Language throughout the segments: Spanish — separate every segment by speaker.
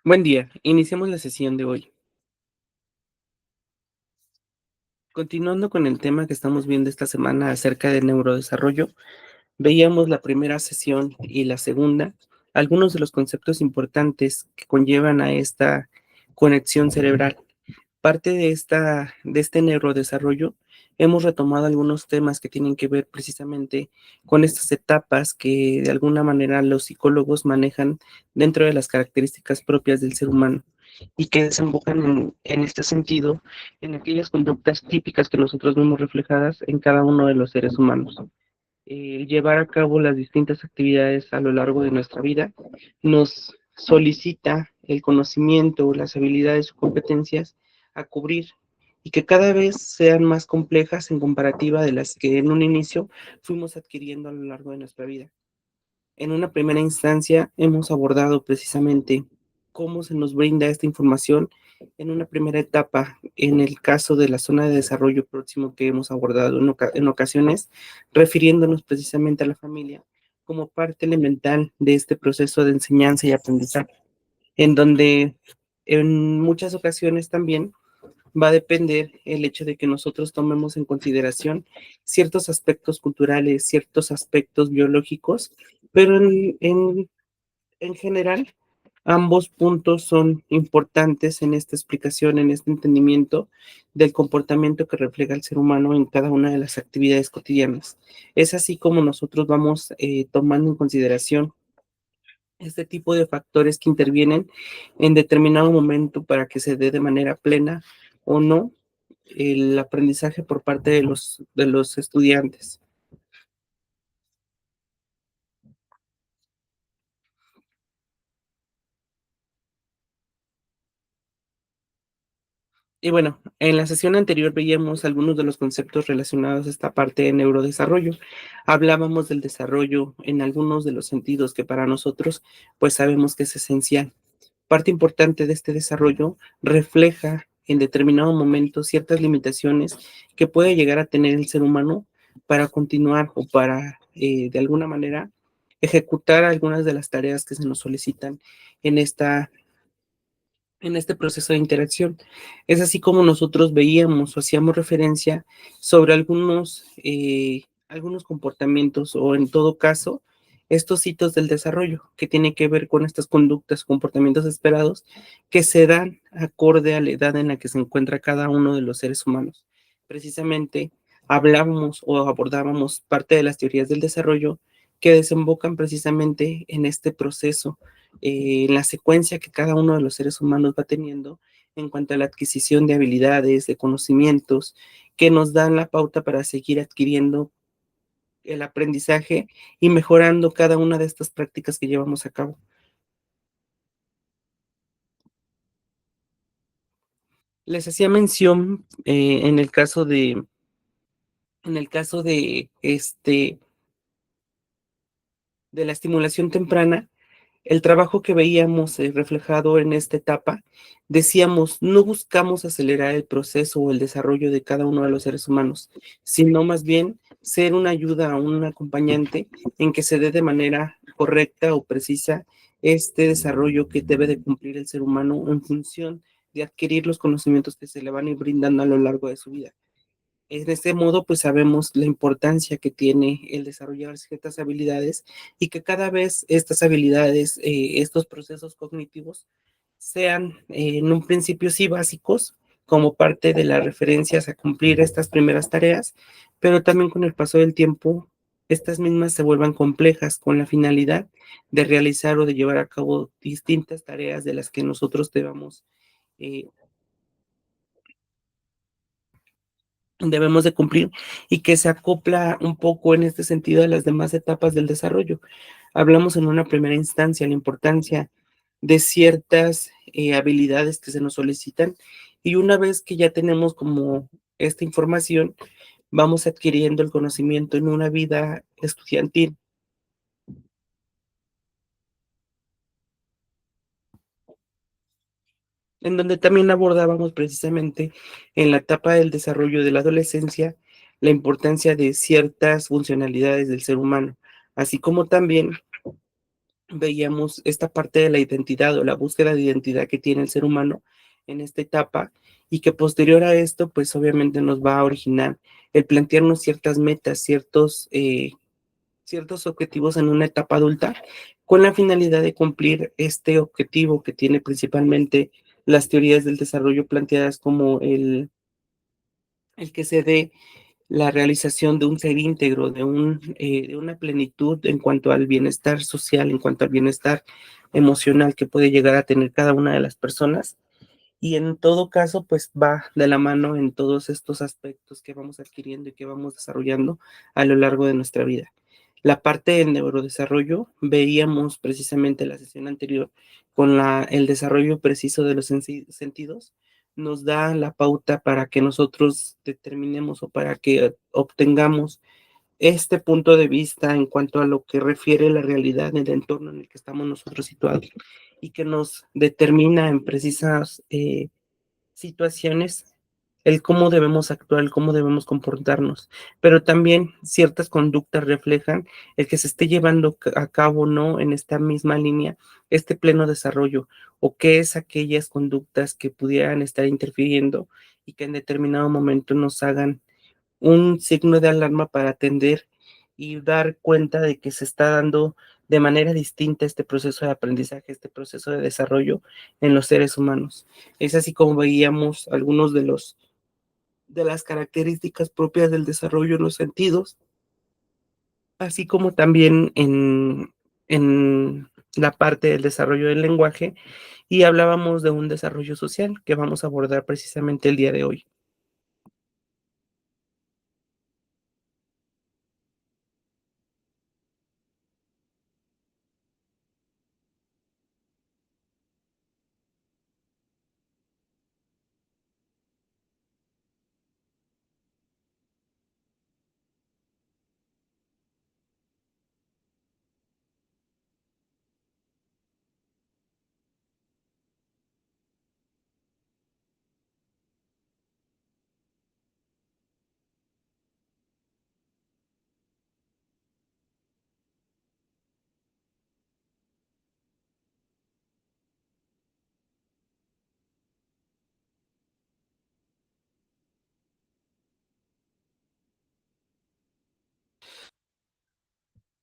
Speaker 1: Buen día, iniciamos la sesión de hoy. Continuando con el tema que estamos viendo esta semana acerca del neurodesarrollo, veíamos la primera sesión y la segunda, algunos de los conceptos importantes que conllevan a esta conexión cerebral. Parte de este neurodesarrollo, hemos retomado algunos temas que tienen que ver precisamente con estas etapas que de alguna manera los psicólogos manejan dentro de las características propias del ser humano y que desembocan en este sentido en aquellas conductas típicas que nosotros vemos reflejadas en cada uno de los seres humanos. Llevar a cabo las distintas actividades a lo largo de nuestra vida nos solicita el conocimiento, las habilidades o competencias a cubrir y que cada vez sean más complejas en comparativa de las que en un inicio fuimos adquiriendo a lo largo de nuestra vida. En una primera instancia hemos abordado precisamente cómo se nos brinda esta información en una primera etapa, en el caso de la zona de desarrollo próximo que hemos abordado en ocasiones, refiriéndonos precisamente a la familia como parte elemental de este proceso de enseñanza y aprendizaje, en donde en muchas ocasiones también va a depender el hecho de que nosotros tomemos en consideración ciertos aspectos culturales, ciertos aspectos biológicos, pero en general ambos puntos son importantes en esta explicación, en este entendimiento del comportamiento que refleja el ser humano en cada una de las actividades cotidianas. Es así como nosotros vamos tomando en consideración este tipo de factores que intervienen en determinado momento para que se dé de manera plena o no el aprendizaje por parte de los estudiantes. Y bueno, en la sesión anterior veíamos algunos de los conceptos relacionados a esta parte de neurodesarrollo. Hablábamos del desarrollo en algunos de los sentidos que para nosotros pues sabemos que es esencial. Parte importante de este desarrollo refleja en determinado momento ciertas limitaciones que puede llegar a tener el ser humano para continuar o para de alguna manera ejecutar algunas de las tareas que se nos solicitan en en este proceso de interacción. Es así como nosotros veíamos o hacíamos referencia sobre algunos comportamientos o en todo caso, estos hitos del desarrollo que tienen que ver con estas conductas, comportamientos esperados que se dan acorde a la edad en la que se encuentra cada uno de los seres humanos. Precisamente hablábamos o abordábamos parte de las teorías del desarrollo que desembocan precisamente en este proceso, en la secuencia que cada uno de los seres humanos va teniendo en cuanto a la adquisición de habilidades, de conocimientos, que nos dan la pauta para seguir adquiriendo el aprendizaje y mejorando cada una de estas prácticas que llevamos a cabo. Les hacía mención en el caso de la estimulación temprana. El trabajo que veíamos reflejado en esta etapa, decíamos, no buscamos acelerar el proceso o el desarrollo de cada uno de los seres humanos, sino más bien ser una ayuda, un acompañante en que se dé de manera correcta o precisa este desarrollo que debe de cumplir el ser humano en función de adquirir los conocimientos que se le van a ir brindando a lo largo de su vida. En este modo, pues sabemos la importancia que tiene el desarrollar ciertas habilidades y que cada vez estas habilidades, estos procesos cognitivos, sean en un principio sí básicos, como parte de las referencias a cumplir estas primeras tareas, pero también con el paso del tiempo, estas mismas se vuelvan complejas con la finalidad de realizar o de llevar a cabo distintas tareas de las que nosotros eh, debemos de cumplir y que se acopla un poco en este sentido a las demás etapas del desarrollo. Hablamos en una primera instancia la importancia de ciertas habilidades que se nos solicitan y una vez que ya tenemos como esta información, vamos adquiriendo el conocimiento en una vida estudiantil, en donde también abordábamos precisamente en la etapa del desarrollo de la adolescencia la importancia de ciertas funcionalidades del ser humano, así como también veíamos esta parte de la identidad o la búsqueda de identidad que tiene el ser humano en esta etapa y que posterior a esto, pues obviamente nos va a originar el plantearnos ciertas metas, ciertos objetivos en una etapa adulta con la finalidad de cumplir este objetivo que tiene principalmente las teorías del desarrollo planteadas como el que se dé la realización de un ser íntegro, de una plenitud en cuanto al bienestar social, en cuanto al bienestar emocional que puede llegar a tener cada una de las personas. Y en todo caso, pues va de la mano en todos estos aspectos que vamos adquiriendo y que vamos desarrollando a lo largo de nuestra vida. La parte del neurodesarrollo, veíamos precisamente la sesión anterior con el desarrollo preciso de los sentidos, nos da la pauta para que nosotros determinemos o para que obtengamos este punto de vista en cuanto a lo que refiere la realidad en el entorno en el que estamos nosotros situados y que nos determina en precisas situaciones el cómo debemos actuar, el cómo debemos comportarnos, pero también ciertas conductas reflejan el que se esté llevando a cabo, ¿no? En esta misma línea, este pleno desarrollo, o qué es aquellas conductas que pudieran estar interfiriendo y que en determinado momento nos hagan un signo de alarma para atender y dar cuenta de que se está dando de manera distinta este proceso de aprendizaje, este proceso de desarrollo en los seres humanos. Es así como veíamos algunos de las características propias del desarrollo en los sentidos, así como también en la parte del desarrollo del lenguaje, y hablábamos de un desarrollo social que vamos a abordar precisamente el día de hoy.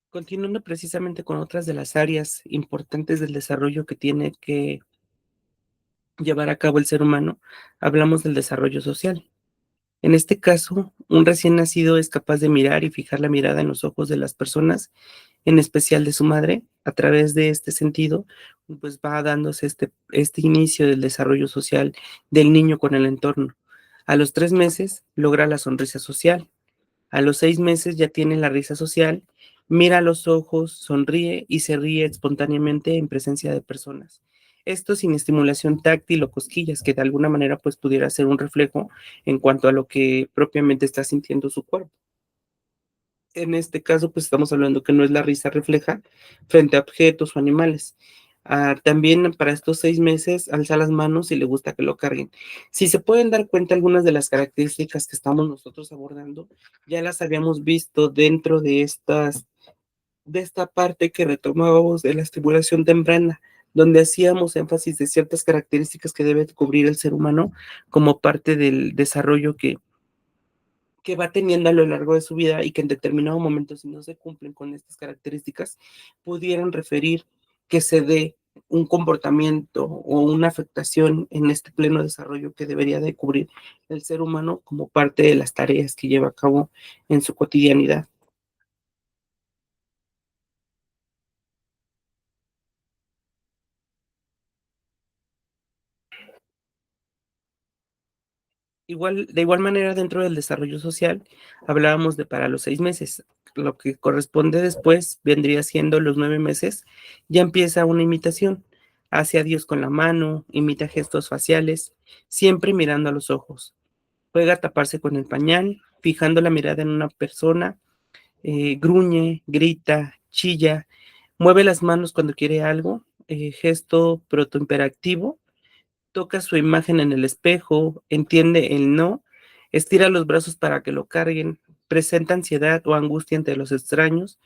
Speaker 1: Continuando precisamente con otras de las áreas importantes del desarrollo que tiene que llevar a cabo el ser humano, hablamos del desarrollo social. En este caso, un recién nacido es capaz de mirar y fijar la mirada en los ojos de las personas, en especial de su madre. A través de este sentido, pues va dándose este inicio del desarrollo social del niño con el entorno. A los 3 meses logra la sonrisa social. A los 6 meses ya tiene la risa social, mira a los ojos, sonríe y se ríe espontáneamente en presencia de personas. Esto sin estimulación táctil o cosquillas, que de alguna manera pues pudiera ser un reflejo en cuanto a lo que propiamente está sintiendo su cuerpo. En este caso, pues estamos hablando que no es la risa refleja frente a objetos o animales. También para estos 6 meses alza las manos y le gusta que lo carguen. Si se pueden dar cuenta algunas de las características que estamos nosotros abordando, ya las habíamos visto dentro de esta parte que retomábamos de la estimulación temprana, donde hacíamos énfasis de ciertas características que debe cubrir el ser humano como parte del desarrollo que va teniendo a lo largo de su vida y que en determinado momento, si no se cumplen con estas características, pudieran referir que se dé un comportamiento o una afectación en este pleno desarrollo que debería de cubrir el ser humano como parte de las tareas que lleva a cabo en su cotidianidad. De igual manera, dentro del desarrollo social, hablábamos de para los 6 meses. Lo que corresponde después vendría siendo los 9 meses, ya empieza una imitación. Hace adiós con la mano, imita gestos faciales, siempre mirando a los ojos. Juega a taparse con el pañal, fijando la mirada en una persona, gruñe, grita, chilla, mueve las manos cuando quiere algo, gesto protoimperactivo, toca su imagen en el espejo, entiende el no, estira los brazos para que lo carguen, presenta ansiedad o angustia ante los extraños,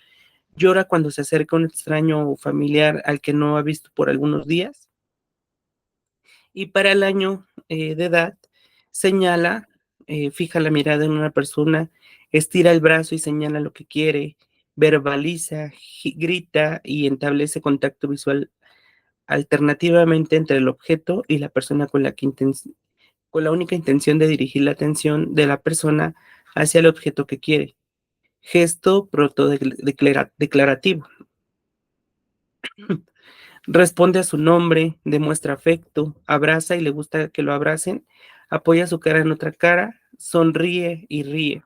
Speaker 1: Llora cuando se acerca un extraño o familiar al que no ha visto por algunos días. Y para el año de edad, señala, fija la mirada en una persona, estira el brazo y señala lo que quiere, verbaliza, grita y establece contacto visual alternativamente entre el objeto y la persona con la única intención de dirigir la atención de la persona hacia el objeto que quiere. Gesto declarativo. Responde a su nombre, demuestra afecto, abraza y le gusta que lo abracen, apoya su cara en otra cara, sonríe y ríe.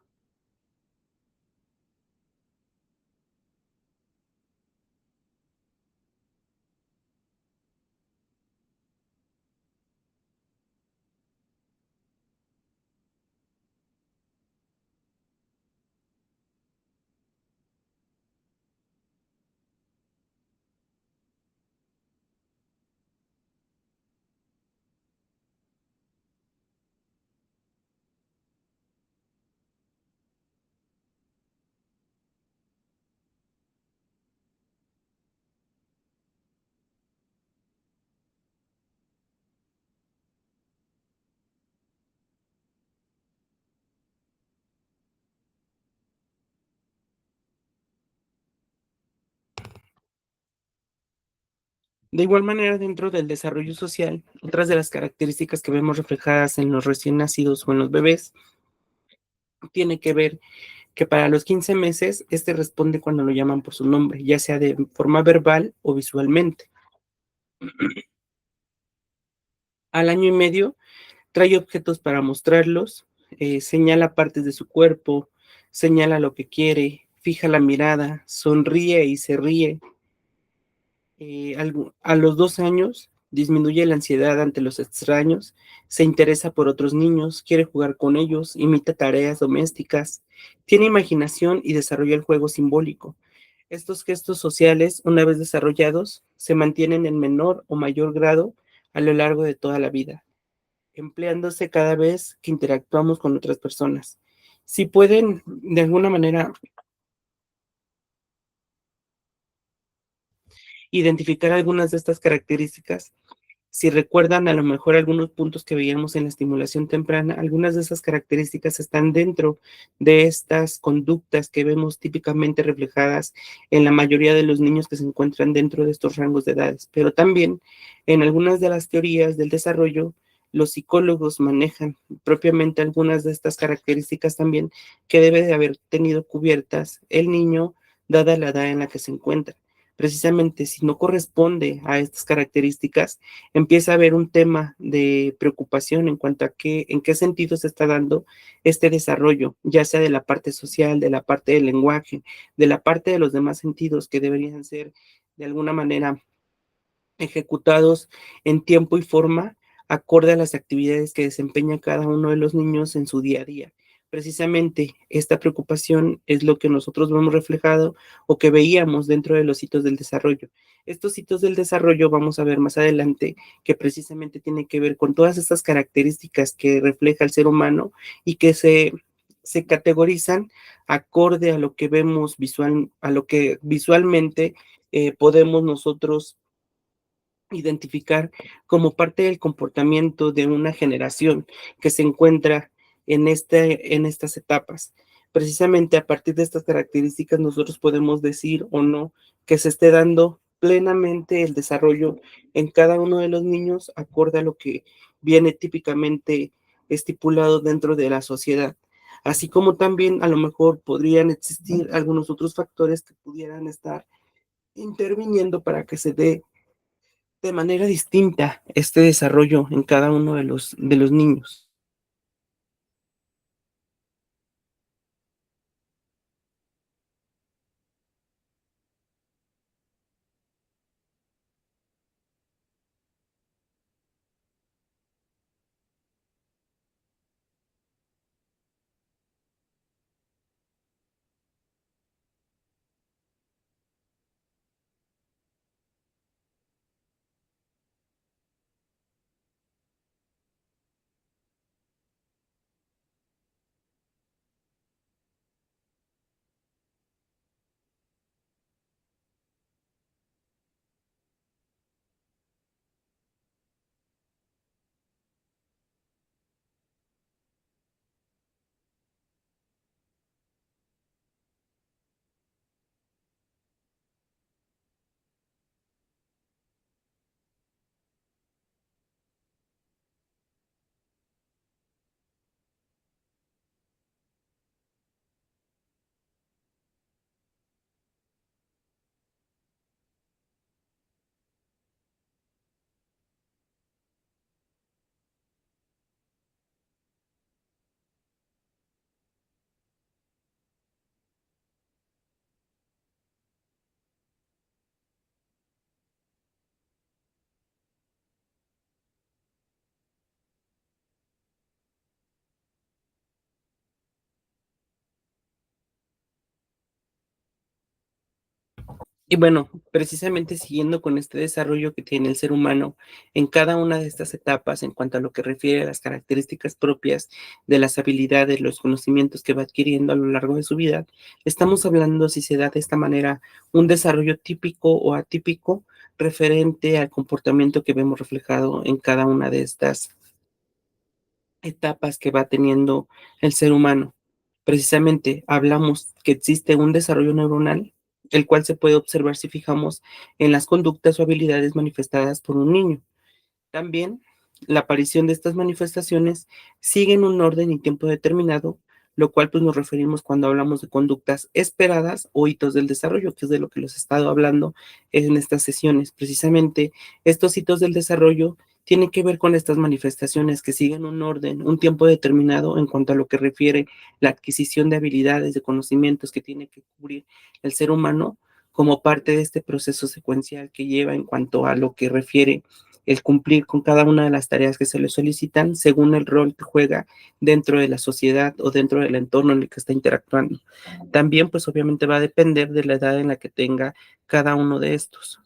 Speaker 1: De igual manera, dentro del desarrollo social, otras de las características que vemos reflejadas en los recién nacidos o en los bebés tiene que ver que para los 15 meses, este responde cuando lo llaman por su nombre, ya sea de forma verbal o visualmente. Al año y medio, trae objetos para mostrarlos, señala partes de su cuerpo, señala lo que quiere, fija la mirada, sonríe y se ríe. A los 2 años disminuye la ansiedad ante los extraños, se interesa por otros niños, quiere jugar con ellos, imita tareas domésticas, tiene imaginación y desarrolla el juego simbólico. Estos gestos sociales, una vez desarrollados, se mantienen en menor o mayor grado a lo largo de toda la vida, empleándose cada vez que interactuamos con otras personas. Si pueden, de alguna manera, identificar algunas de estas características, si recuerdan a lo mejor algunos puntos que veíamos en la estimulación temprana, algunas de esas características están dentro de estas conductas que vemos típicamente reflejadas en la mayoría de los niños que se encuentran dentro de estos rangos de edades. Pero también en algunas de las teorías del desarrollo, los psicólogos manejan propiamente algunas de estas características también que debe de haber tenido cubiertas el niño dada la edad en la que se encuentra. Precisamente si no corresponde a estas características, empieza a haber un tema de preocupación en cuanto a en qué sentido se está dando este desarrollo, ya sea de la parte social, de la parte del lenguaje, de la parte de los demás sentidos que deberían ser de alguna manera ejecutados en tiempo y forma acorde a las actividades que desempeña cada uno de los niños en su día a día. Precisamente esta preocupación es lo que nosotros vemos reflejado o que veíamos dentro de los hitos del desarrollo. Estos hitos del desarrollo vamos a ver más adelante que precisamente tiene que ver con todas estas características que refleja el ser humano y que se categorizan acorde a lo que vemos visual, a lo que visualmente podemos nosotros identificar como parte del comportamiento de una generación que se encuentra en estas etapas. Precisamente a partir de estas características nosotros podemos decir o no que se esté dando plenamente el desarrollo en cada uno de los niños acorde a lo que viene típicamente estipulado dentro de la sociedad. Así como también a lo mejor podrían existir algunos otros factores que pudieran estar interviniendo para que se dé de manera distinta este desarrollo en cada uno de los niños. Y bueno, precisamente siguiendo con este desarrollo que tiene el ser humano en cada una de estas etapas en cuanto a lo que refiere a las características propias de las habilidades, los conocimientos que va adquiriendo a lo largo de su vida, estamos hablando, si se da de esta manera, un desarrollo típico o atípico referente al comportamiento que vemos reflejado en cada una de estas etapas que va teniendo el ser humano. Precisamente hablamos que existe un desarrollo neuronal, el cual se puede observar si fijamos en las conductas o habilidades manifestadas por un niño. También la aparición de estas manifestaciones sigue en un orden y tiempo determinado, lo cual pues nos referimos cuando hablamos de conductas esperadas o hitos del desarrollo, que es de lo que les he estado hablando en estas sesiones. Precisamente estos hitos del desarrollo tienen que ver con estas manifestaciones que siguen un orden, un tiempo determinado en cuanto a lo que refiere la adquisición de habilidades, de conocimientos que tiene que cubrir el ser humano como parte de este proceso secuencial que lleva en cuanto a lo que refiere el cumplir con cada una de las tareas que se le solicitan según el rol que juega dentro de la sociedad o dentro del entorno en el que está interactuando. También, pues obviamente va a depender de la edad en la que tenga cada uno de estos.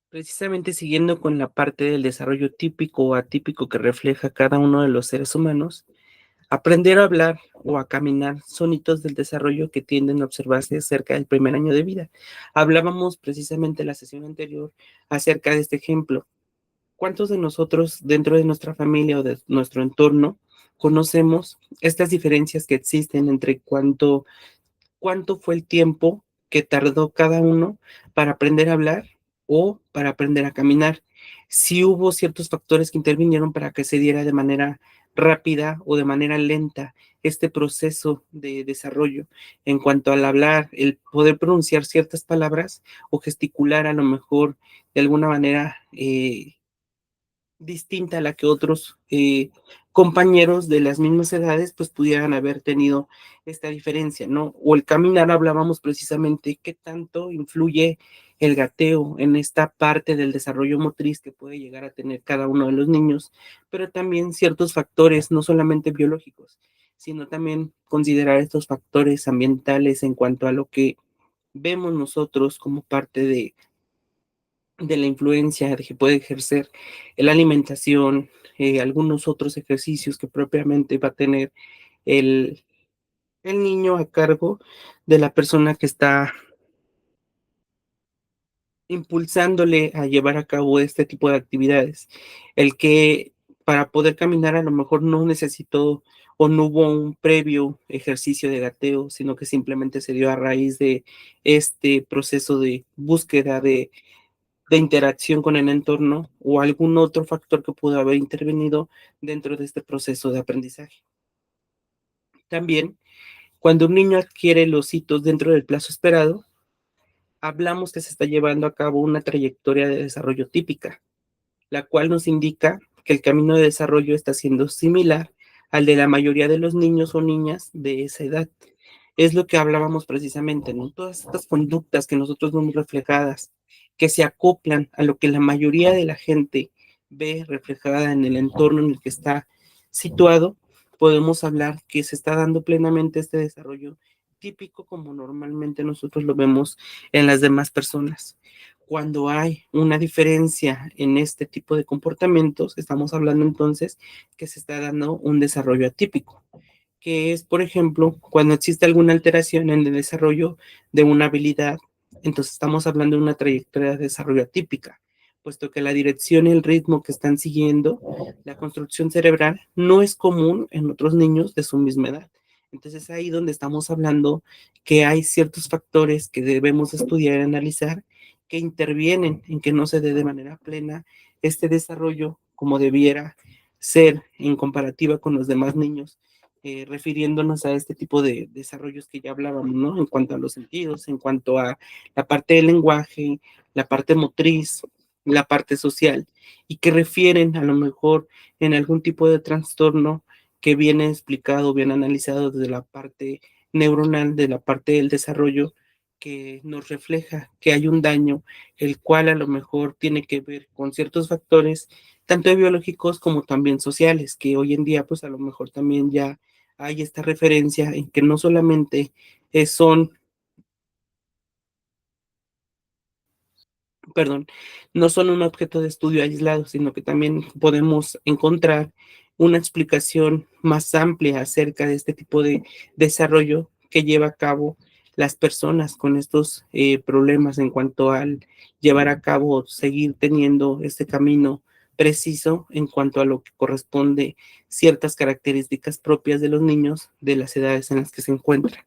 Speaker 1: Precisamente siguiendo con la parte del desarrollo típico o atípico que refleja cada uno de los seres humanos, aprender a hablar o a caminar son hitos del desarrollo que tienden a observarse cerca del primer año de vida. Hablábamos precisamente en la sesión anterior acerca de este ejemplo. ¿Cuántos de nosotros dentro de nuestra familia o de nuestro entorno conocemos estas diferencias que existen entre cuánto fue el tiempo que tardó cada uno para aprender a hablar o para aprender a caminar? Si hubo ciertos factores que intervinieron para que se diera de manera rápida o de manera lenta este proceso de desarrollo en cuanto al hablar, el poder pronunciar ciertas palabras o gesticular a lo mejor de alguna manera distinta a la que otros compañeros de las mismas edades pues pudieran haber tenido esta diferencia, ¿no? O el caminar, hablábamos precisamente qué tanto influye el gateo en esta parte del desarrollo motriz que puede llegar a tener cada uno de los niños, pero también ciertos factores, no solamente biológicos, sino también considerar estos factores ambientales en cuanto a lo que vemos nosotros como parte de la influencia de que puede ejercer la alimentación, algunos otros ejercicios que propiamente va a tener el, el niño a cargo de la persona que está impulsándole a llevar a cabo este tipo de actividades. El que para poder caminar a lo mejor no necesitó o no hubo un previo ejercicio de gateo, sino que simplemente se dio a raíz de este proceso de búsqueda de interacción con el entorno o algún otro factor que pudo haber intervenido dentro de este proceso de aprendizaje. También, cuando un niño adquiere los hitos dentro del plazo esperado, hablamos que se está llevando a cabo una trayectoria de desarrollo típica, la cual nos indica que el camino de desarrollo está siendo similar al de la mayoría de los niños o niñas de esa edad. Es lo que hablábamos precisamente, ¿no? Todas estas conductas que nosotros vemos reflejadas, que se acoplan a lo que la mayoría de la gente ve reflejada en el entorno en el que está situado, podemos hablar que se está dando plenamente este desarrollo típico como normalmente nosotros lo vemos en las demás personas. Cuando hay una diferencia en este tipo de comportamientos, estamos hablando entonces que se está dando un desarrollo atípico, que es, por ejemplo, cuando existe alguna alteración en el desarrollo de una habilidad, entonces estamos hablando de una trayectoria de desarrollo atípica, puesto que la dirección y el ritmo que están siguiendo la construcción cerebral no es común en otros niños de su misma edad. Entonces ahí donde estamos hablando que hay ciertos factores que debemos estudiar y analizar que intervienen en que no se dé de manera plena este desarrollo como debiera ser en comparativa con los demás niños, refiriéndonos a este tipo de desarrollos que ya hablábamos, ¿no? En cuanto a los sentidos, en cuanto a la parte del lenguaje, la parte motriz, la parte social, y que refieren a lo mejor en algún tipo de trastorno que viene explicado, bien analizado desde la parte neuronal, de la parte del desarrollo, que nos refleja que hay un daño, el cual a lo mejor tiene que ver con ciertos factores, tanto biológicos como también sociales, que hoy en día pues a lo mejor también ya hay esta referencia en que no solamente son, perdón, no son un objeto de estudio aislado, sino que también podemos encontrar una explicación más amplia acerca de este tipo de desarrollo que lleva a cabo las personas con estos problemas en cuanto al llevar a cabo, seguir teniendo este camino preciso en cuanto a lo que corresponde ciertas características propias de los niños de las edades en las que se encuentran.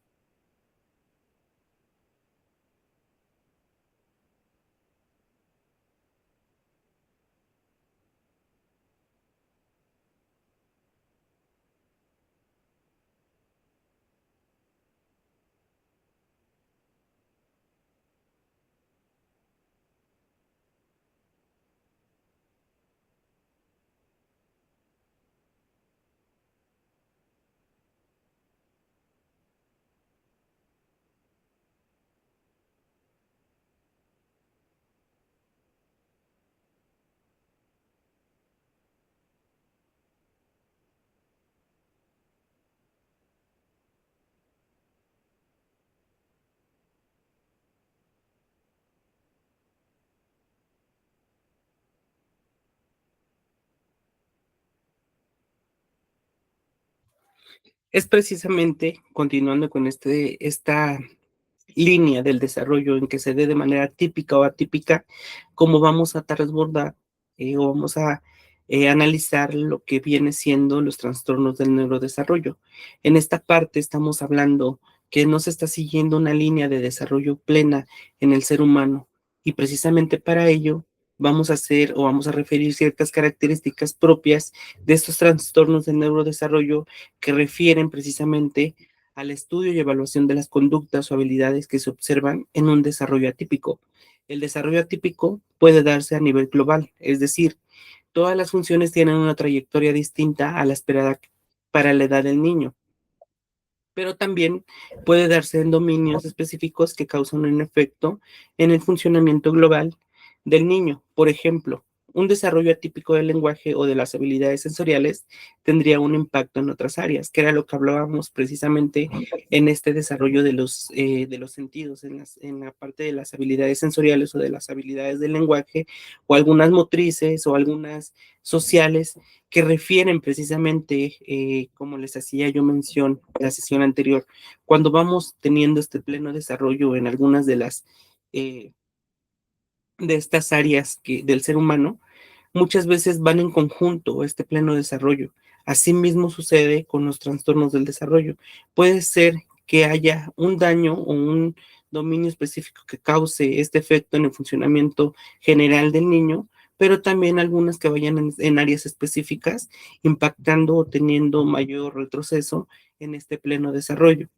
Speaker 1: Es precisamente, continuando con esta línea del desarrollo en que se dé de manera típica o atípica, cómo vamos a transbordar o vamos a analizar lo que viene siendo los trastornos del neurodesarrollo. En esta parte estamos hablando que no se está siguiendo una línea de desarrollo plena en el ser humano y precisamente para ello vamos a hacer o vamos a referir ciertas características propias de estos trastornos del neurodesarrollo que refieren precisamente al estudio y evaluación de las conductas o habilidades que se observan en un desarrollo atípico. El desarrollo atípico puede darse a nivel global, es decir, todas las funciones tienen una trayectoria distinta a la esperada para la edad del niño, pero también puede darse en dominios específicos que causan un efecto en el funcionamiento global del niño. Por ejemplo, un desarrollo atípico del lenguaje o de las habilidades sensoriales tendría un impacto en otras áreas, que era lo que hablábamos precisamente en este desarrollo de los sentidos, en la parte de las habilidades sensoriales o de las habilidades del lenguaje, o algunas motrices o algunas sociales que refieren precisamente, como les hacía yo mención en la sesión anterior, cuando vamos teniendo este pleno desarrollo en algunas eh, de estas áreas del ser humano, muchas veces van en conjunto este pleno desarrollo. Asimismo sucede con los trastornos del desarrollo. Puede ser que haya un daño o un dominio específico que cause este efecto en el funcionamiento general del niño, pero también algunas que vayan en áreas específicas, impactando o teniendo mayor retroceso en este pleno desarrollo.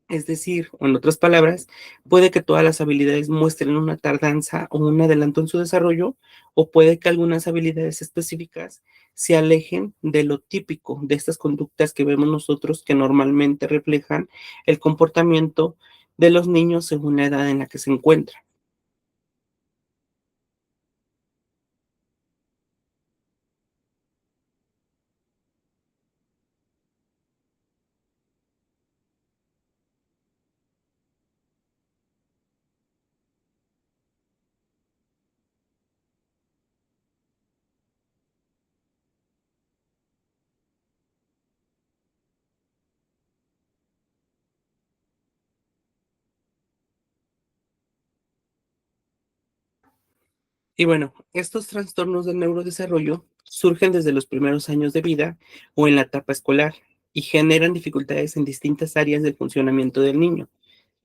Speaker 1: Es decir, o en otras palabras, puede que todas las habilidades muestren una tardanza o un adelanto en su desarrollo, o puede que algunas habilidades específicas se alejen de lo típico de estas conductas que vemos nosotros que normalmente reflejan el comportamiento de los niños según la edad en la que se encuentran. Y bueno, estos trastornos del neurodesarrollo surgen desde los primeros años de vida o en la etapa escolar y generan dificultades en distintas áreas del funcionamiento del niño.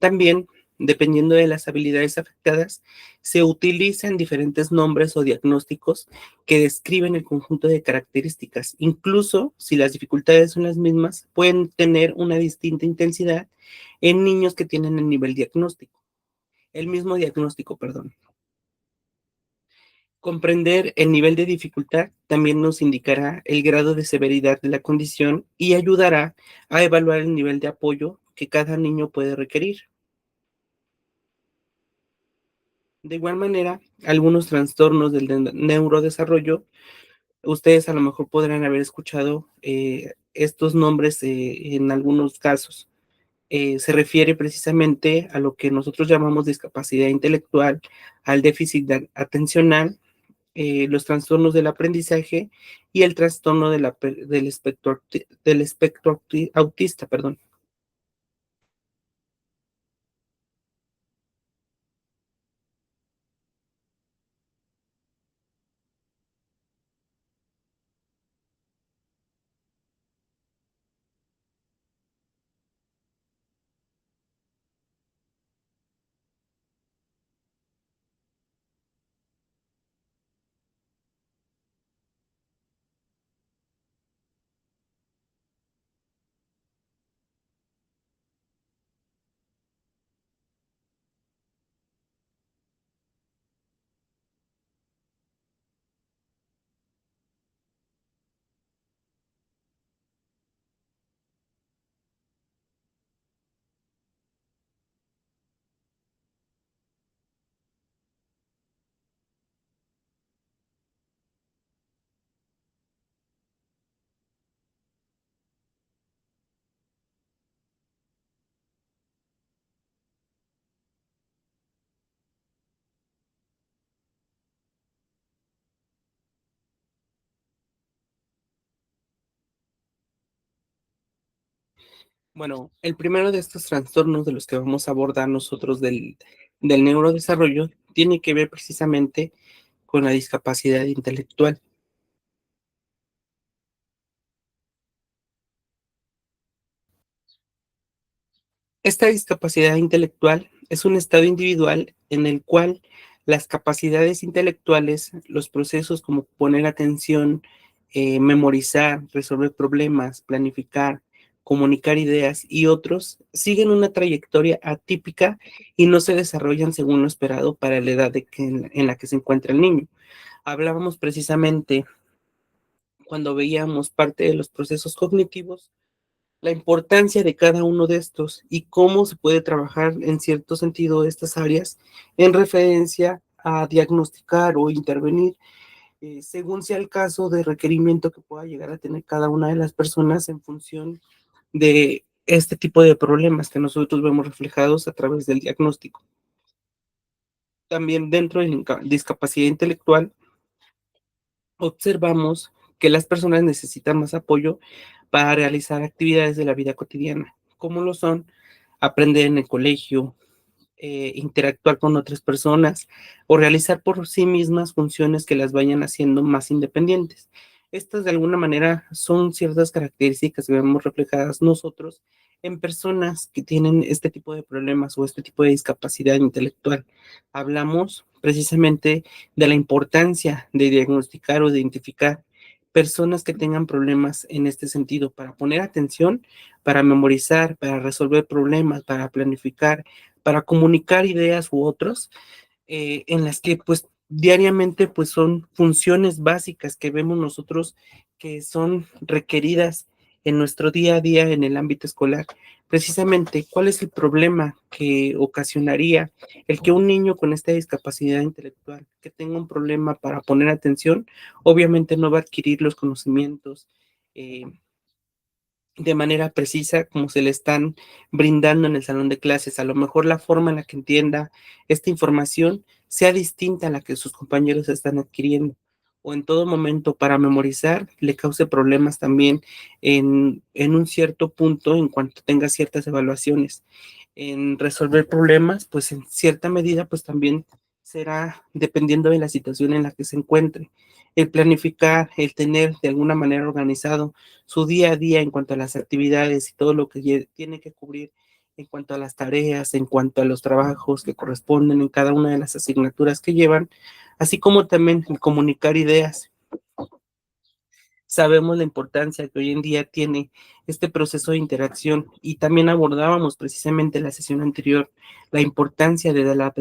Speaker 1: También dependiendo de las habilidades afectadas, se utilizan diferentes nombres o diagnósticos que describen el conjunto de características. Incluso si las dificultades son las mismas, pueden tener una distinta intensidad en niños que tienen el mismo diagnóstico, perdón. Comprender el nivel de dificultad también nos indicará el grado de severidad de la condición y ayudará a evaluar el nivel de apoyo que cada niño puede requerir. De igual manera, algunos trastornos del neurodesarrollo, ustedes a lo mejor podrán haber escuchado estos nombres en algunos casos. Se refiere precisamente a lo que nosotros llamamos discapacidad intelectual, al atencional, los trastornos del aprendizaje y el trastorno del espectro autista, perdón. Bueno, el primero de estos trastornos de los que vamos a abordar nosotros del neurodesarrollo tiene que ver precisamente con la discapacidad intelectual. Esta discapacidad intelectual es un estado individual en el cual las capacidades intelectuales, los procesos como poner atención, memorizar, resolver problemas, planificar, comunicar ideas y otros, siguen una trayectoria atípica y no se desarrollan según lo esperado para la edad en la que se encuentra el niño. Hablábamos precisamente cuando veíamos parte de los procesos cognitivos, la importancia de cada uno de estos y cómo se puede trabajar en cierto sentido estas áreas en referencia a diagnosticar o intervenir según sea el caso de requerimiento que pueda llegar a tener cada una de las personas en función de este tipo de problemas que nosotros vemos reflejados a través del diagnóstico. También dentro de la discapacidad intelectual observamos que las personas necesitan más apoyo para realizar actividades de la vida cotidiana, como lo son aprender en el colegio, interactuar con otras personas o realizar por sí mismas funciones que las vayan haciendo más independientes. Estas de alguna manera son ciertas características que vemos reflejadas nosotros en personas que tienen este tipo de problemas o este tipo de discapacidad intelectual. Hablamos precisamente de la importancia de diagnosticar o de identificar personas que tengan problemas en este sentido para poner atención, para memorizar, para resolver problemas, para planificar, para comunicar ideas u otros, en las que pues diariamente pues son funciones básicas que vemos nosotros que son requeridas en nuestro día a día en el ámbito escolar. Precisamente, ¿cuál es el problema que ocasionaría el que un niño con esta discapacidad intelectual, que tenga un problema para poner atención, obviamente no va a adquirir los conocimientos eh, de manera precisa como se le están brindando en el salón de clases? A lo mejor la forma en la que entienda esta información sea distinta a la que sus compañeros están adquiriendo, o en todo momento para memorizar le cause problemas también en un cierto punto en cuanto tenga ciertas evaluaciones. En resolver problemas, pues en cierta medida, pues también será dependiendo de la situación en la que se encuentre. El planificar, el tener de alguna manera organizado su día a día en cuanto a las actividades y todo lo que tiene que cubrir en cuanto a las tareas, en cuanto a los trabajos que corresponden en cada una de las asignaturas que llevan, así como también el comunicar ideas. Sabemos la importancia que hoy en día tiene este proceso de interacción y también abordábamos precisamente en la sesión anterior la importancia de la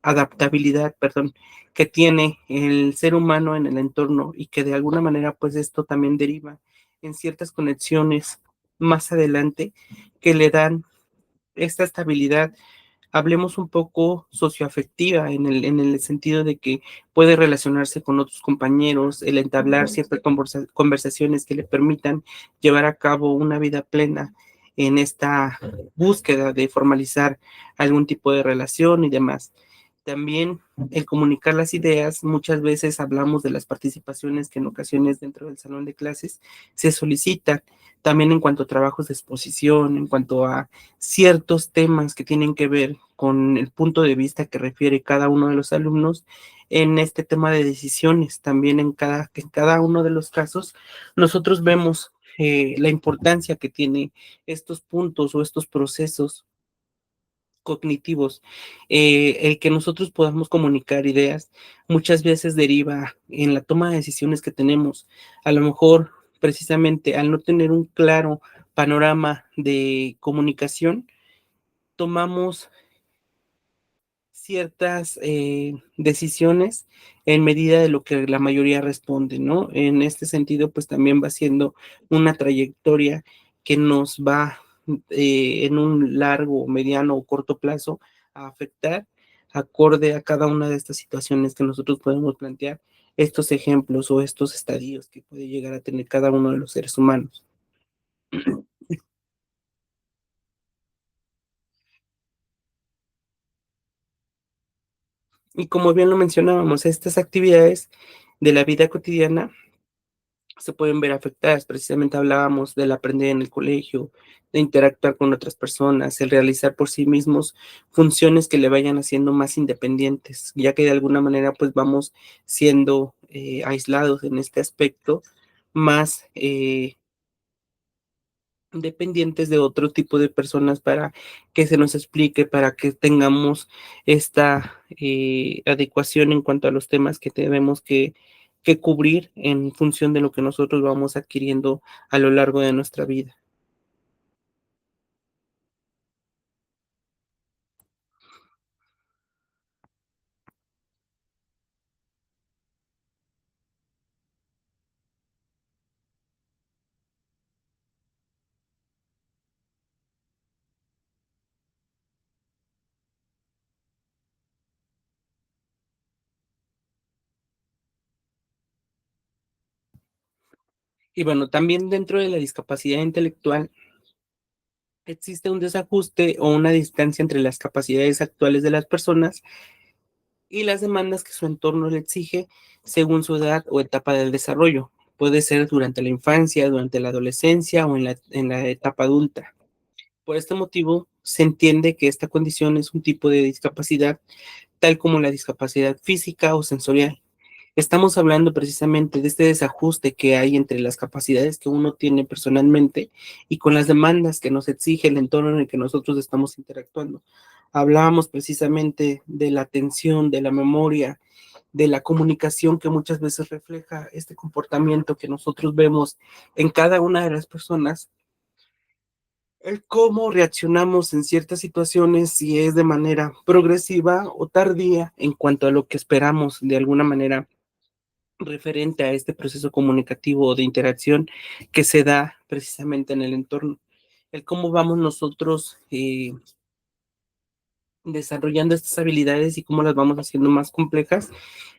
Speaker 1: adaptabilidad, perdón, que tiene el ser humano en el entorno y que de alguna manera pues esto también deriva en ciertas conexiones más adelante que le dan esta estabilidad. Hablemos un poco socioafectiva en el sentido de que puede relacionarse con otros compañeros, el entablar ciertas conversaciones que le permitan llevar a cabo una vida plena en esta búsqueda de formalizar algún tipo de relación y demás. También el comunicar las ideas, muchas veces hablamos de las participaciones que en ocasiones dentro del salón de clases se solicitan, también en cuanto a trabajos de exposición, en cuanto a ciertos temas que tienen que ver con el punto de vista que refiere cada uno de los alumnos en este tema de decisiones. También en cada uno de los casos, nosotros vemos la importancia que tiene estos puntos o estos procesos cognitivos, el que nosotros podamos comunicar ideas muchas veces deriva en la toma de decisiones que tenemos. A lo mejor, precisamente, al no tener un claro panorama de comunicación, tomamos ciertas decisiones en medida de lo que la mayoría responde, ¿no? En este sentido, pues también va siendo una trayectoria que nos va en un largo, mediano o corto plazo a afectar acorde a cada una de estas situaciones que nosotros podemos plantear, estos ejemplos o estos estadios que puede llegar a tener cada uno de los seres humanos. Y como bien lo mencionábamos, estas actividades de la vida cotidiana se pueden ver afectadas. Precisamente hablábamos del aprender en el colegio, de interactuar con otras personas, el realizar por sí mismos funciones que le vayan haciendo más independientes, ya que de alguna manera pues vamos siendo aislados en este aspecto, más dependientes de otro tipo de personas para que se nos explique, para que tengamos esta adecuación en cuanto a los temas que tenemos que cubrir en función de lo que nosotros vamos adquiriendo a lo largo de nuestra vida. Y bueno, también dentro de la discapacidad intelectual existe un desajuste o una distancia entre las capacidades actuales de las personas y las demandas que su entorno le exige según su edad o etapa del desarrollo. Puede ser durante la infancia, durante la adolescencia o en la etapa adulta. Por este motivo, se entiende que esta condición es un tipo de discapacidad, tal como la discapacidad física o sensorial. Estamos hablando precisamente de este desajuste que hay entre las capacidades que uno tiene personalmente y con las demandas que nos exige el entorno en el que nosotros estamos interactuando. Hablábamos precisamente de la atención, de la memoria, de la comunicación que muchas veces refleja este comportamiento que nosotros vemos en cada una de las personas, el cómo reaccionamos en ciertas situaciones, si es de manera progresiva o tardía en cuanto a lo que esperamos de alguna manera referente a este proceso comunicativo o de interacción que se da precisamente en el entorno. El cómo vamos nosotros desarrollando estas habilidades y cómo las vamos haciendo más complejas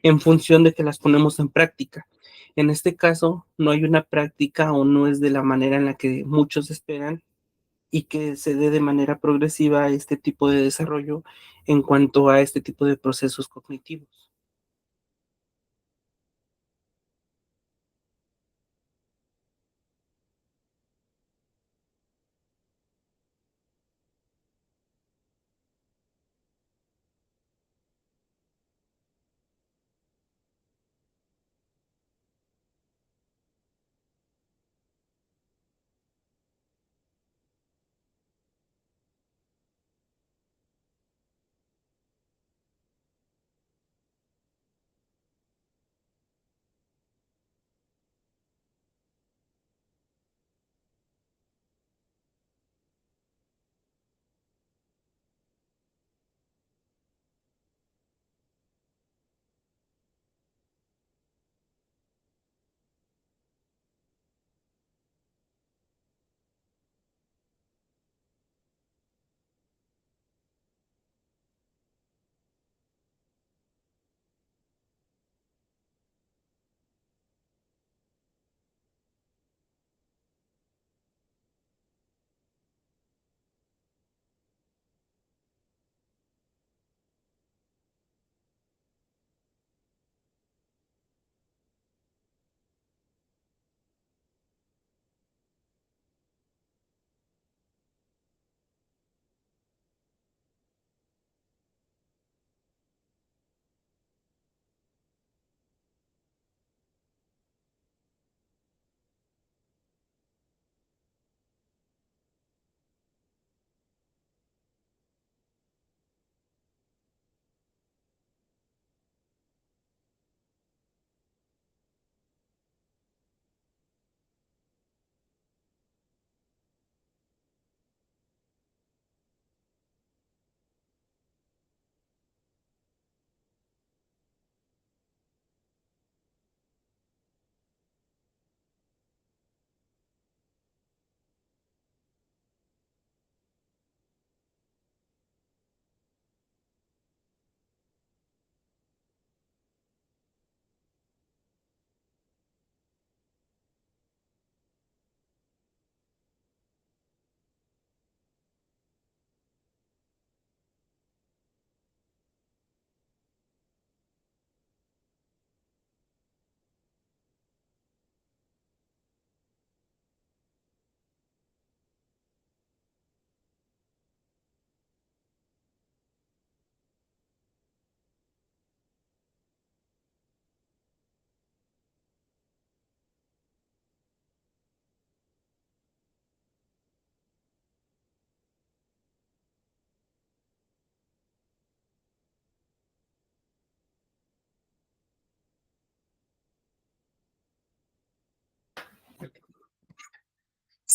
Speaker 1: en función de que las ponemos en práctica. En este caso, no hay una práctica o no es de la manera en la que muchos esperan y que se dé de manera progresiva este tipo de desarrollo en cuanto a este tipo de procesos cognitivos.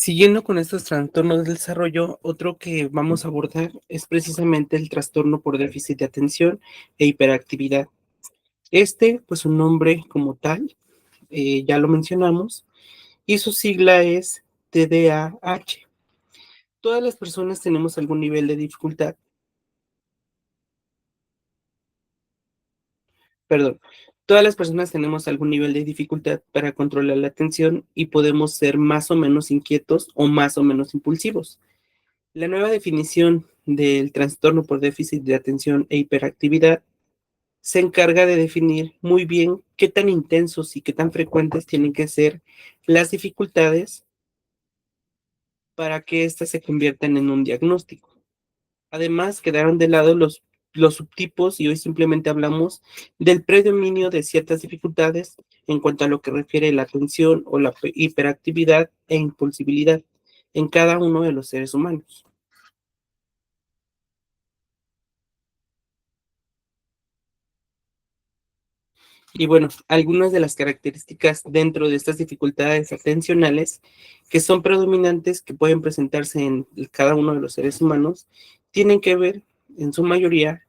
Speaker 1: Siguiendo con estos trastornos del desarrollo, otro que vamos a abordar es precisamente el trastorno por déficit de atención e hiperactividad. Pues su nombre como tal, ya lo mencionamos, y su sigla es TDAH. Todas las personas tenemos algún nivel de dificultad, perdón, todas las personas tenemos algún nivel de dificultad para controlar la atención y podemos ser más o menos inquietos o más o menos impulsivos. La nueva definición del trastorno por déficit de atención e hiperactividad se encarga de definir muy bien qué tan intensos y qué tan frecuentes tienen que ser las dificultades para que éstas se conviertan en un diagnóstico. Además, quedaron de lado los subtipos y hoy simplemente hablamos del predominio de ciertas dificultades en cuanto a lo que refiere la atención o la hiperactividad e impulsibilidad en cada uno de los seres humanos. Y bueno, algunas de las características dentro de estas dificultades atencionales que son predominantes, que pueden presentarse en cada uno de los seres humanos, tienen que ver, en su mayoría,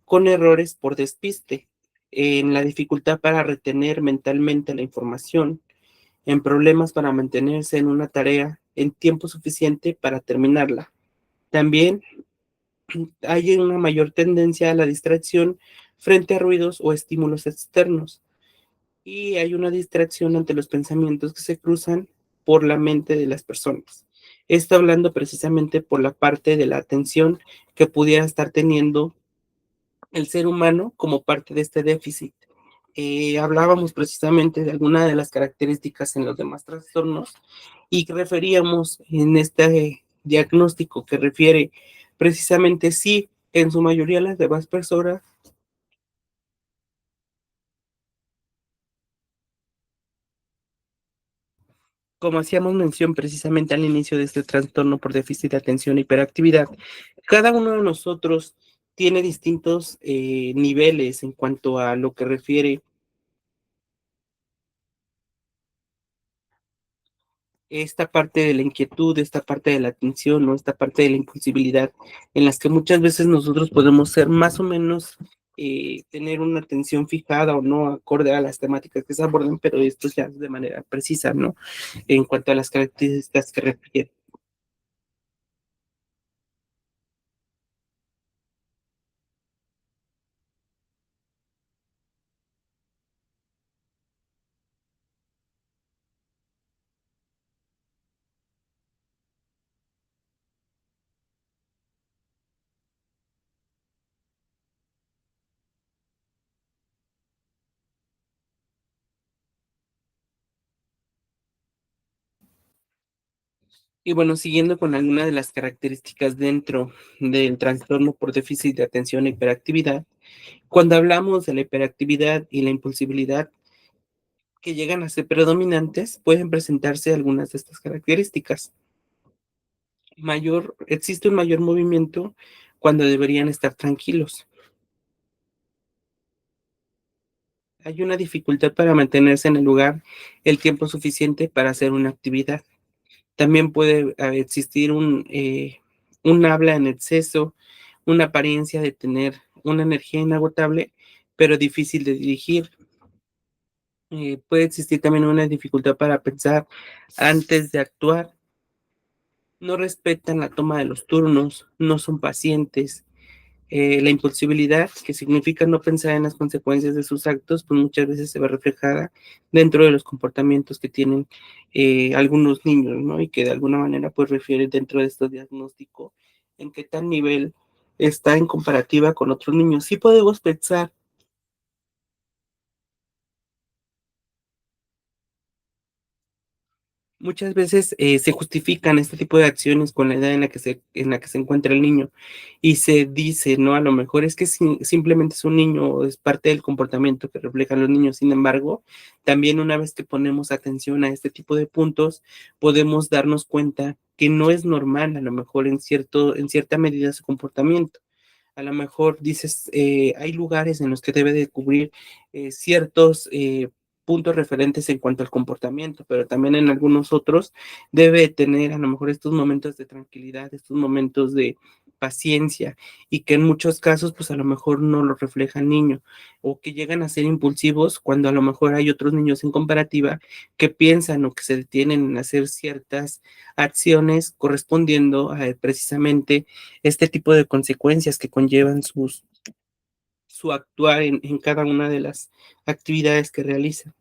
Speaker 1: con errores por despiste, en la dificultad para retener mentalmente la información, en problemas para mantenerse en una tarea en tiempo suficiente para terminarla. También hay una mayor tendencia a la distracción frente a ruidos o estímulos externos y hay una distracción ante los pensamientos que se cruzan por la mente de las personas. Esto hablando precisamente por la parte de la atención que pudiera estar teniendo el ser humano como parte de este déficit. Hablábamos precisamente de alguna de las características en los demás trastornos y referíamos en este diagnóstico que refiere precisamente si en su mayoría las demás personas, como hacíamos mención precisamente al inicio de este trastorno por déficit de atención e hiperactividad, cada uno de nosotros tiene distintos niveles en cuanto a lo que refiere esta parte de la inquietud, esta parte de la atención o esta parte de la impulsibilidad, en las que muchas veces nosotros podemos ser más o menos, tener una atención fijada o no acorde a las temáticas que se abordan, pero esto ya de manera precisa, ¿no? En cuanto a las características que refiere. Y bueno, siguiendo con algunas de las características dentro del trastorno por déficit de atención e hiperactividad, cuando hablamos de la hiperactividad y la impulsibilidad que llegan a ser predominantes, pueden presentarse algunas de estas características. Existe un mayor movimiento cuando deberían estar tranquilos. Hay una dificultad para mantenerse en el lugar el tiempo suficiente para hacer una actividad. También puede existir un habla en exceso, una apariencia de tener una energía inagotable, pero difícil de dirigir. Puede existir también una dificultad para pensar antes de actuar. No respetan la toma de los turnos, no son pacientes. La impulsibilidad, que significa no pensar en las consecuencias de sus actos, pues muchas veces se ve reflejada dentro de los comportamientos que tienen algunos niños, ¿no? Y que de alguna manera pues refiere dentro de este diagnóstico en qué tal nivel está en comparativa con otros niños. Sí podemos pensar. Muchas veces se justifican este tipo de acciones con la edad en la que se encuentra el niño y se dice, ¿no? A lo mejor es que simplemente es un niño o es parte del comportamiento que reflejan los niños. Sin embargo, también una vez que ponemos atención a este tipo de puntos, podemos darnos cuenta que no es normal, a lo mejor en cierta medida su comportamiento. A lo mejor dices, hay lugares en los que debe de cubrir ciertos puntos referentes en cuanto al comportamiento, pero también en algunos otros debe tener a lo mejor estos momentos de tranquilidad, estos momentos de paciencia y que en muchos casos pues a lo mejor no lo refleja el niño o que llegan a ser impulsivos cuando a lo mejor hay otros niños en comparativa que piensan o que se detienen en hacer ciertas acciones correspondiendo a precisamente este tipo de consecuencias que conllevan su actuar en cada una de las actividades que realiza.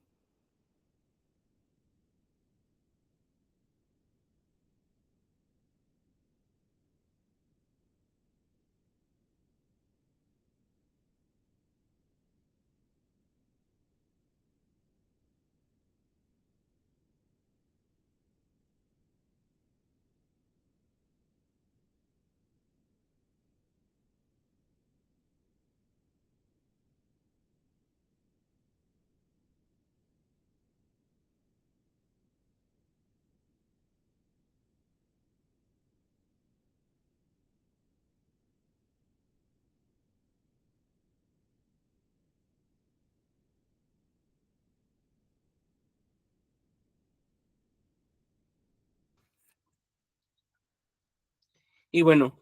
Speaker 1: Y bueno,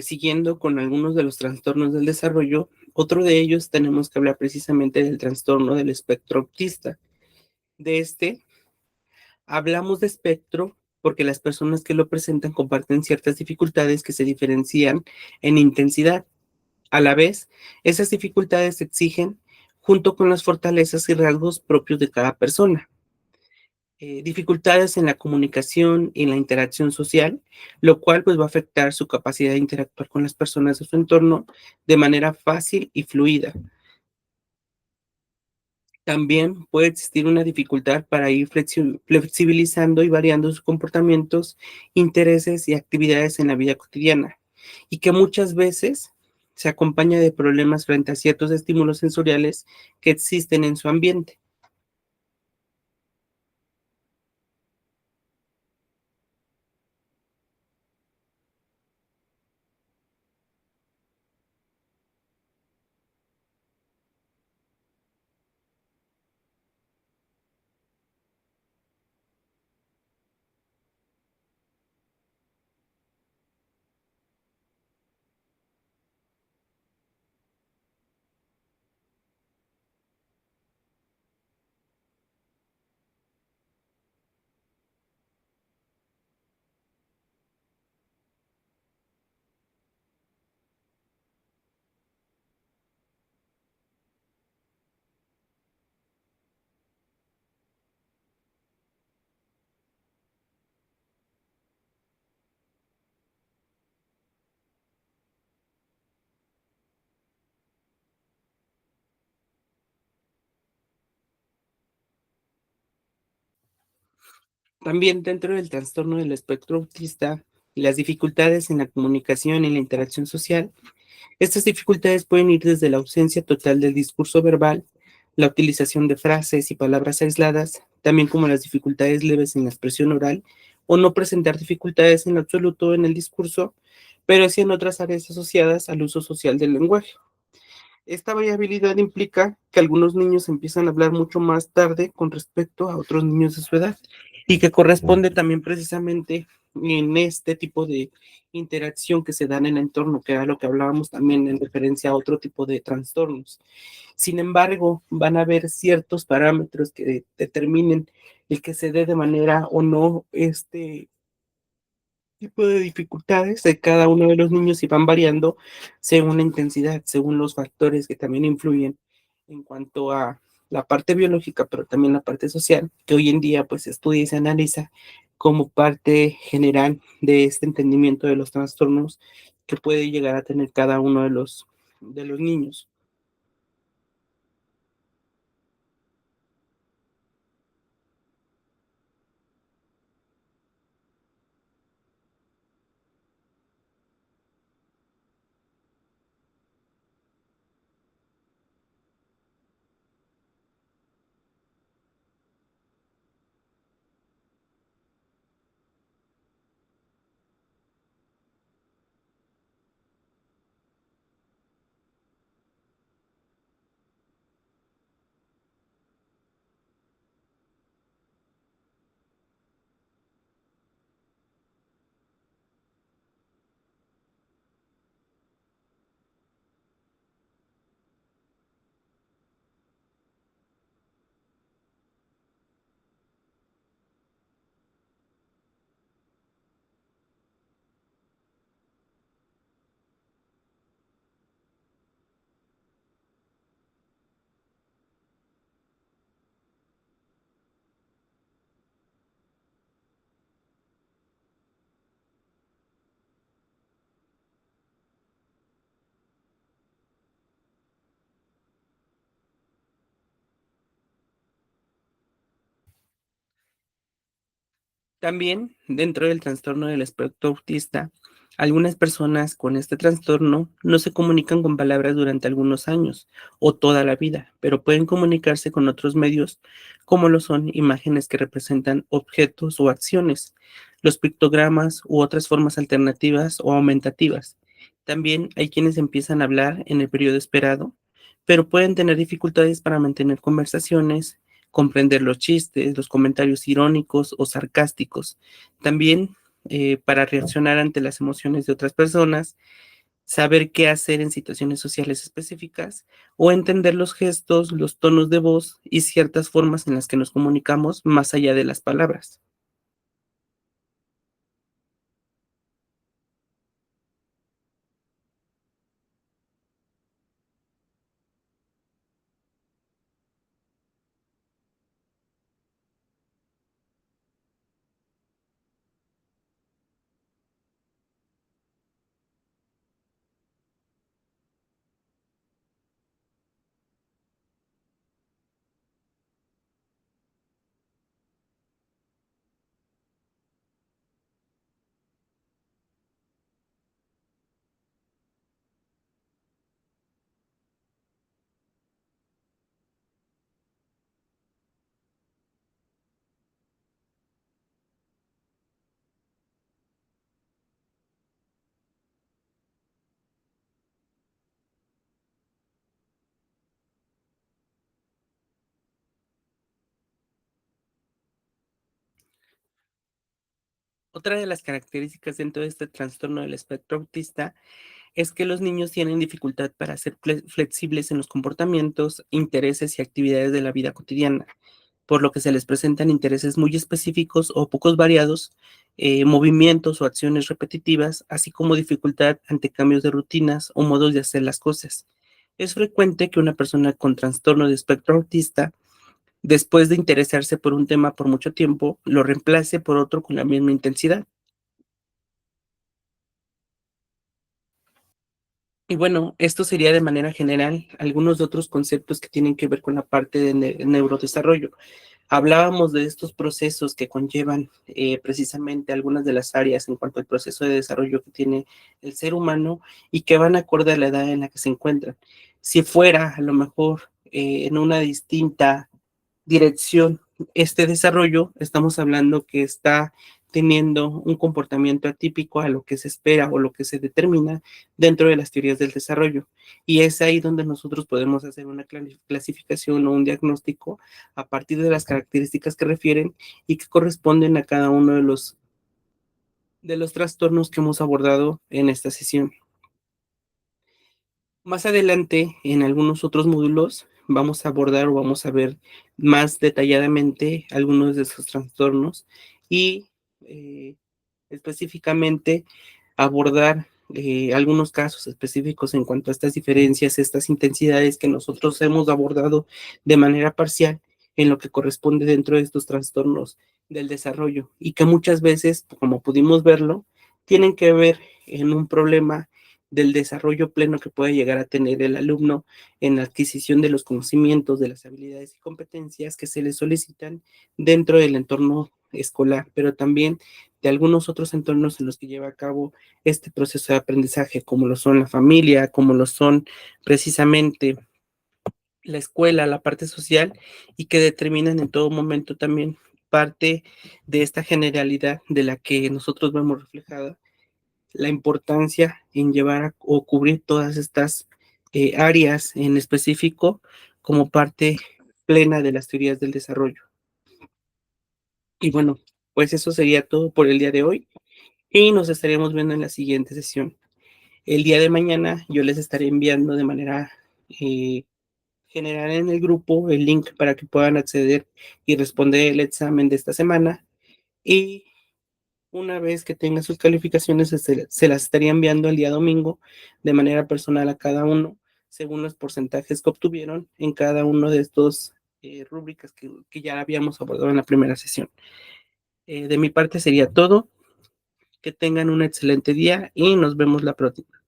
Speaker 1: siguiendo con algunos de los trastornos del desarrollo, otro de ellos tenemos que hablar precisamente del trastorno del espectro autista. De este hablamos de espectro porque las personas que lo presentan comparten ciertas dificultades que se diferencian en intensidad. A la vez, esas dificultades se exigen junto con las fortalezas y rasgos propios de cada persona. Dificultades en la comunicación y en la interacción social, lo cual pues va a afectar su capacidad de interactuar con las personas de su entorno de manera fácil y fluida. También puede existir una dificultad para ir flexibilizando y variando sus comportamientos, intereses y actividades en la vida cotidiana, y que muchas veces se acompaña de problemas frente a ciertos estímulos sensoriales que existen en su ambiente. También dentro del trastorno del espectro autista, las dificultades en la comunicación y la interacción social. Estas dificultades pueden ir desde la ausencia total del discurso verbal, la utilización de frases y palabras aisladas, también como las dificultades leves en la expresión oral, o no presentar dificultades en lo absoluto en el discurso, pero sí en otras áreas asociadas al uso social del lenguaje. Esta variabilidad implica que algunos niños empiezan a hablar mucho más tarde con respecto a otros niños de su edad y que corresponde también precisamente en este tipo de interacción que se da en el entorno, que era lo que hablábamos también en referencia a otro tipo de trastornos. Sin embargo, van a haber ciertos parámetros que determinen el que se dé de manera o no este tipo de dificultades de cada uno de los niños y van variando según la intensidad, según los factores que también influyen en cuanto a la parte biológica, pero también la parte social, que hoy en día pues se estudia y se analiza como parte general de este entendimiento de los trastornos que puede llegar a tener cada uno de los niños. También, dentro del trastorno del espectro autista, algunas personas con este trastorno no se comunican con palabras durante algunos años o toda la vida, pero pueden comunicarse con otros medios como lo son imágenes que representan objetos o acciones, los pictogramas u otras formas alternativas o aumentativas. También hay quienes empiezan a hablar en el periodo esperado, pero pueden tener dificultades para mantener conversaciones, comprender los chistes, los comentarios irónicos o sarcásticos. También para reaccionar ante las emociones de otras personas, saber qué hacer en situaciones sociales específicas o entender los gestos, los tonos de voz y ciertas formas en las que nos comunicamos más allá de las palabras. Otra de las características dentro de este trastorno del espectro autista es que los niños tienen dificultad para ser flexibles en los comportamientos, intereses y actividades de la vida cotidiana, por lo que se les presentan intereses muy específicos o pocos variados, movimientos o acciones repetitivas, así como dificultad ante cambios de rutinas o modos de hacer las cosas. Es frecuente que una persona con trastorno de espectro autista, después de interesarse por un tema por mucho tiempo, lo reemplace por otro con la misma intensidad. Y bueno, esto sería de manera general algunos de otros conceptos que tienen que ver con la parte de neurodesarrollo. Hablábamos de estos procesos que conllevan precisamente algunas de las áreas en cuanto al proceso de desarrollo que tiene el ser humano y que van acorde a la edad en la que se encuentran. Si fuera a lo mejor en una distinta dirección este desarrollo, estamos hablando que está teniendo un comportamiento atípico a lo que se espera o lo que se determina dentro de las teorías del desarrollo. Y es ahí donde nosotros podemos hacer una clasificación o un diagnóstico a partir de las características que refieren y que corresponden a cada uno de los trastornos que hemos abordado en esta sesión. Más adelante, en algunos otros módulos, vamos a abordar o vamos a ver más detalladamente algunos de esos trastornos y eh, específicamente abordar algunos casos específicos en cuanto a estas diferencias, estas intensidades que nosotros hemos abordado de manera parcial en lo que corresponde dentro de estos trastornos del desarrollo y que muchas veces, como pudimos verlo, tienen que ver en un problema del desarrollo pleno que puede llegar a tener el alumno en la adquisición de los conocimientos, de las habilidades y competencias que se le solicitan dentro del entorno escolar, pero también de algunos otros entornos en los que lleva a cabo este proceso de aprendizaje, como lo son la familia, como lo son precisamente la escuela, la parte social, y que determinan en todo momento también parte de esta generalidad de la que nosotros vemos reflejada la importancia en llevar o cubrir todas estas áreas en específico como parte plena de las teorías del desarrollo. Y bueno, pues eso sería todo por el día de hoy y nos estaremos viendo en la siguiente sesión. El día de mañana yo les estaré enviando de manera general en el grupo el link para que puedan acceder y responder el examen de esta semana. Y una vez que tenga sus calificaciones, se las estaría enviando el día domingo de manera personal a cada uno, según los porcentajes que obtuvieron en cada uno de estos rúbricas que ya habíamos abordado en la primera sesión. De mi parte sería todo. Que tengan un excelente día y nos vemos la próxima.